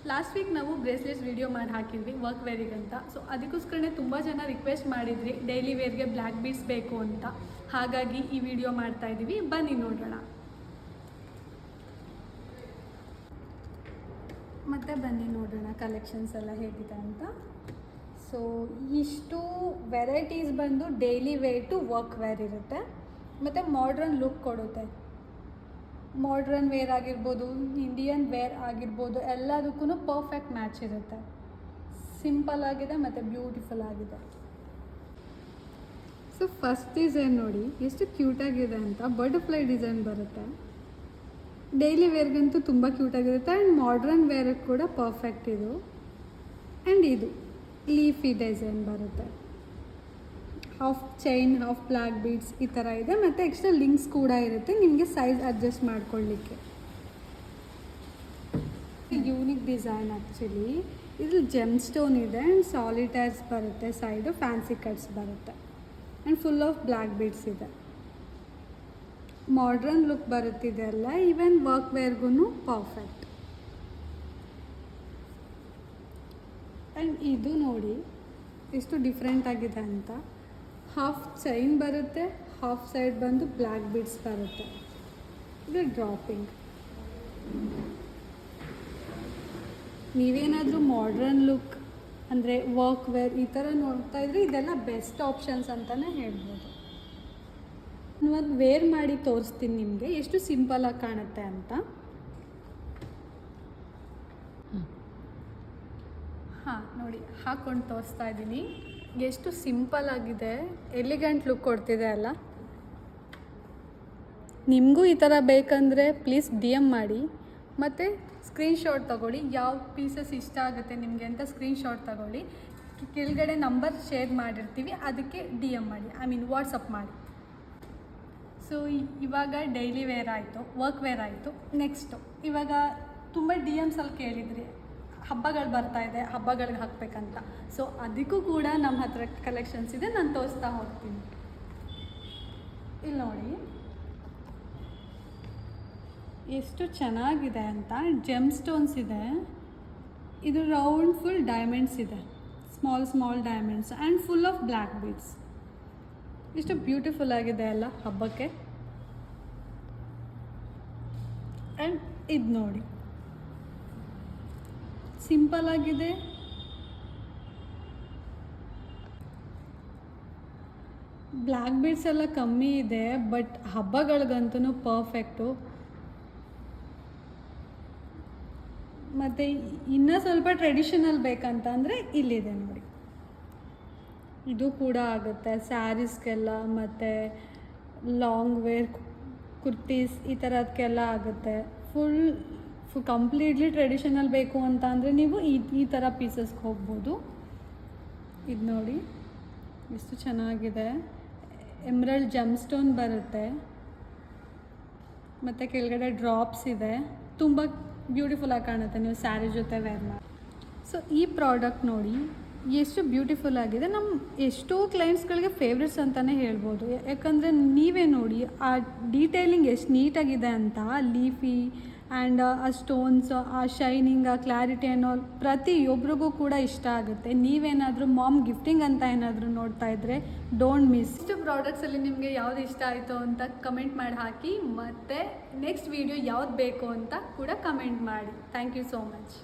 Last week ನಾವು bracelets video ಮಾಡಿ ಹಾಕಿದ್ವಿ ವರ್ಕ್ ವೇರಿಗೆ ಅಂತ. ಸೊ ಅದಕ್ಕೋಸ್ಕರನೇ ತುಂಬ ಜನ ರಿಕ್ವೆಸ್ಟ್ ಮಾಡಿದ್ರಿ ಡೈಲಿ ವೇರ್ಗೆ ಬ್ಲ್ಯಾಕ್ ಬೀಡ್ಸ್ ಬೇಕು ಅಂತ. ಹಾಗಾಗಿ ಈ ವಿಡಿಯೋ ಮಾಡ್ತಾ ಇದ್ದೀವಿ, ಬನ್ನಿ ನೋಡೋಣ. ಮತ್ತು ಬನ್ನಿ ನೋಡೋಣ ಕಲೆಕ್ಷನ್ಸ್ ಎಲ್ಲ ಹೇಗಿದೆ ಅಂತ. ಸೊ ಇಷ್ಟು ವೆರೈಟೀಸ್ ಬಂದು daily wear to work wear ಇರುತ್ತೆ, ಮತ್ತು ಮಾಡ್ರನ್ ಲುಕ್ ಕೊಡುತ್ತೆ. ಮಾಡ್ರನ್ ವೇರ್ ಆಗಿರ್ಬೋದು, ಇಂಡಿಯನ್ ವೇರ್ ಆಗಿರ್ಬೋದು, ಎಲ್ಲದಕ್ಕೂ ಪರ್ಫೆಕ್ಟ್ ಮ್ಯಾಚ್ ಇರುತ್ತೆ. ಸಿಂಪಲ್ ಆಗಿದೆ ಮತ್ತು ಬ್ಯೂಟಿಫುಲ್ ಆಗಿದೆ. ಸೊ ಫಸ್ಟ್ ಡಿಸೈನ್ ನೋಡಿ ಎಷ್ಟು ಕ್ಯೂಟಾಗಿದೆ ಅಂತ. ಬಟರ್ಫ್ಲೈ ಡಿಸೈನ್ ಬರುತ್ತೆ. ಡೈಲಿ ವೇರ್ಗಂತೂ ತುಂಬ ಕ್ಯೂಟಾಗಿರುತ್ತೆ ಆ್ಯಂಡ್ ಮಾಡ್ರನ್ ವೇರ್ಗೆ ಕೂಡ ಪರ್ಫೆಕ್ಟ್ ಇದು. ಆ್ಯಂಡ್ ಇದು ಲೀಫಿ ಡಿಸೈನ್ ಬರುತ್ತೆ. Half chain, half black beads ಈ ಥರ ಇದೆ, ಮತ್ತು ಎಕ್ಸ್ಟ್ರಾ ಲಿಂಕ್ಸ್ ಕೂಡ ಇರುತ್ತೆ ನಿಮಗೆ ಸೈಜ್ ಅಡ್ಜಸ್ಟ್ ಮಾಡ್ಕೊಳ್ಳಿಕ್ಕೆ. Unique design actually. ಇದ್ರಲ್ಲಿ ಜೆಮ್ ಸ್ಟೋನ್ ಇದೆ ಆ್ಯಂಡ್ ಸಾಲಿಟೈರ್ಸ್ ಬರುತ್ತೆ, ಸೈಡು ಫ್ಯಾನ್ಸಿ ಕಟ್ಸ್ ಬರುತ್ತೆ and full of black beads ಇದೆ. ಮಾಡ್ರನ್ ಲುಕ್ ಬರುತ್ತಿದೆಯಲ್ಲ, ಈವನ್ ವರ್ಕ್ ವೇರ್ಗೂ ಪರ್ಫೆಕ್ಟ್. ಆ್ಯಂಡ್ ಇದು ನೋಡಿ ಎಷ್ಟು ಡಿಫ್ರೆಂಟ್ ಆಗಿದೆ ಅಂತ. ಹಾಫ್ ಚೈನ್ ಬರುತ್ತೆ, ಹಾಫ್ ಸೈಡ್ ಬಂದು ಬ್ಲ್ಯಾಕ್ ಬೀಡ್ಸ್ ಬರುತ್ತೆ. ಇದು ಡ್ರಾಪಿಂಗ್. ನೀವೇನಾದರೂ ಮಾಡ್ರನ್ ಲುಕ್ ಅಂದರೆ ವರ್ಕ್ ವೇರ್ ಈ ಥರ ನೋಡ್ತಾ ಇದ್ರೆ ಇದೆಲ್ಲ ಬೆಸ್ಟ್ ಆಪ್ಷನ್ಸ್ ಅಂತಲೇ ಹೇಳ್ಬೋದು. ಒಂದು ವೇರ್ ಮಾಡಿ ತೋರಿಸ್ತೀನಿ ನಿಮಗೆ ಎಷ್ಟು ಸಿಂಪಲಾಗಿ ಕಾಣುತ್ತೆ ಅಂತ. ಹಾಂ ನೋಡಿ, ಹಾಕ್ಕೊಂಡು ತೋರಿಸ್ತಾ ಇದ್ದೀನಿ. ಎಷ್ಟು ಸಿಂಪಲ್ ಆಗಿದೆ, ಎಲಿಗೆಂಟ್ ಲುಕ್ ಕೊಡ್ತಿದೆ ಅಲ್ಲ. ನಿಮಗೂ ಈ ಥರ ಬೇಕಂದರೆ ಪ್ಲೀಸ್ DM ಮಾಡಿ, ಮತ್ತು ಸ್ಕ್ರೀನ್ಶಾಟ್ ತೊಗೊಳ್ಳಿ. ಯಾವ ಪೀಸಸ್ ಇಷ್ಟ ಆಗುತ್ತೆ ನಿಮಗೆ ಅಂತ ಸ್ಕ್ರೀನ್ಶಾಟ್ ತೊಗೊಳ್ಳಿ. ಕೆಳಗಡೆ ನಂಬರ್ ಶೇರ್ ಮಾಡಿರ್ತೀವಿ, ಅದಕ್ಕೆ DM ಮಾಡಿ, ವಾಟ್ಸಪ್ ಮಾಡಿ. ಸೊ ಇವಾಗ ಡೈಲಿ ವೇರ್ ಆಯಿತು, ವರ್ಕ್ ವೇರ್ ಆಯಿತು. ನೆಕ್ಸ್ಟು ಇವಾಗ ತುಂಬ DMಸಲ್ಲಿ ಕೇಳಿದ್ರಿ ಹಬ್ಬಗಳು ಬರ್ತಾ ಇದೆ, ಹಬ್ಬಗಳಿಗೆ ಹಾಕಬೇಕಂತ. ಸೊ ಅದಕ್ಕೂ ಕೂಡ ನಮ್ಮ ಹತ್ರ ಕಲೆಕ್ಷನ್ಸ್ ಇದೆ, ನಾನು ತೋರಿಸ್ತಾ ಹೋಗ್ತೀನಿ. ಇಲ್ಲಿ ನೋಡಿ ಎಷ್ಟು ಚೆನ್ನಾಗಿದೆ ಅಂತ. ಜೆಮ್ ಸ್ಟೋನ್ಸ್ ಇದೆ, ಇದು ರೌಂಡ್ ಫುಲ್ ಡೈಮಂಡ್ಸ್ ಇದೆ, small diamonds and full of black beads. ಎಷ್ಟು ಬ್ಯೂಟಿಫುಲ್ ಆಗಿದೆ ಅಲ್ಲ ಹಬ್ಬಕ್ಕೆ. ಆ್ಯಂಡ್ ಇದು ನೋಡಿ ಸಿಂಪಲ್ ಆಗಿದೆ. ಬ್ಲ್ಯಾಕ್ ಬೀಡ್ಸ್ ಎಲ್ಲ ಕಮ್ಮಿ ಇದೆ, ಬಟ್ ಹಬ್ಬಗಳಿಗಂತೂ ಪರ್ಫೆಕ್ಟು. ಮತ್ತು ಇನ್ನೂ ಸ್ವಲ್ಪ ಟ್ರೆಡಿಷನಲ್ ಬೇಕಂತ ಅಂದರೆ ಇಲ್ಲಿದೆ ನೋಡಿ, ಇದು ಕೂಡ ಆಗುತ್ತೆ ಸ್ಯಾರೀಸ್ಗೆಲ್ಲ, ಮತ್ತು ಲಾಂಗ್ ವೇರ್ ಕುರ್ತೀಸ್ ಈ ಥರದಕ್ಕೆಲ್ಲ ಆಗುತ್ತೆ. ಫುಲ್ ಕಂಪ್ಲೀಟ್ಲಿ ಟ್ರೆಡಿಷನಲ್ ಬೇಕು ಅಂತ ಅಂದರೆ ನೀವು ಈ ಥರ ಪೀಸಸ್ಗೆ ಹೋಗ್ಬೋದು. ಇದು ನೋಡಿ ಎಷ್ಟು ಚೆನ್ನಾಗಿದೆ. ಎಮ್ರಲ್ಡ್ ಜಮ್ ಸ್ಟೋನ್ ಬರುತ್ತೆ, ಮತ್ತು ಕೆಳಗಡೆ ಡ್ರಾಪ್ಸ್ ಇದೆ. ತುಂಬ ಬ್ಯೂಟಿಫುಲ್ಲಾಗಿ ಕಾಣುತ್ತೆ ನೀವು ಸ್ಯಾರಿ ಜೊತೆ ವೇರ್ ಮಾಡಿ. ಸೊ ಈ ಪ್ರಾಡಕ್ಟ್ ನೋಡಿ ಎಷ್ಟು ಬ್ಯೂಟಿಫುಲ್ ಆಗಿದೆ. ನಮ್ಮ ಎಷ್ಟೋ ಕ್ಲೈಂಟ್ಸ್ಗಳಿಗೆ ಫೇವ್ರೆಟ್ಸ್ ಅಂತಲೇ ಹೇಳ್ಬೋದು. ಯಾಕಂದರೆ ನೀವೇ ನೋಡಿ ಆ ಡೀಟೇಲಿಂಗ್ ಎಷ್ಟು ನೀಟಾಗಿದೆ ಅಂತ. ಲೀಫಿ ಆ್ಯಂಡ್ ಆ ಸ್ಟೋನ್ಸ್, ಆ ಶೈನಿಂಗ್, ಆ ಕ್ಲಾರಿಟಿ ಅನ್ನೋ ಪ್ರತಿಯೊಬ್ಬರಿಗೂ ಕೂಡ ಇಷ್ಟ ಆಗುತ್ತೆ. ನೀವೇನಾದರೂ ಮಾಮ್ ಗಿಫ್ಟಿಂಗ್ ಅಂತ ಏನಾದರೂ ನೋಡ್ತಾ ಇದ್ದರೆ ಡೋಂಟ್ ಮಿಸ್. ಇಷ್ಟು ಪ್ರಾಡಕ್ಟ್ಸಲ್ಲಿ ನಿಮಗೆ ಯಾವ್ದು ಇಷ್ಟ ಆಯಿತು ಅಂತ ಕಮೆಂಟ್ ಮಾಡಿ ಹಾಕಿ, ಮತ್ತು ನೆಕ್ಸ್ಟ್ ವೀಡಿಯೋ ಯಾವ್ದು ಬೇಕು ಅಂತ ಕೂಡ ಕಮೆಂಟ್ ಮಾಡಿ. Thank you so much.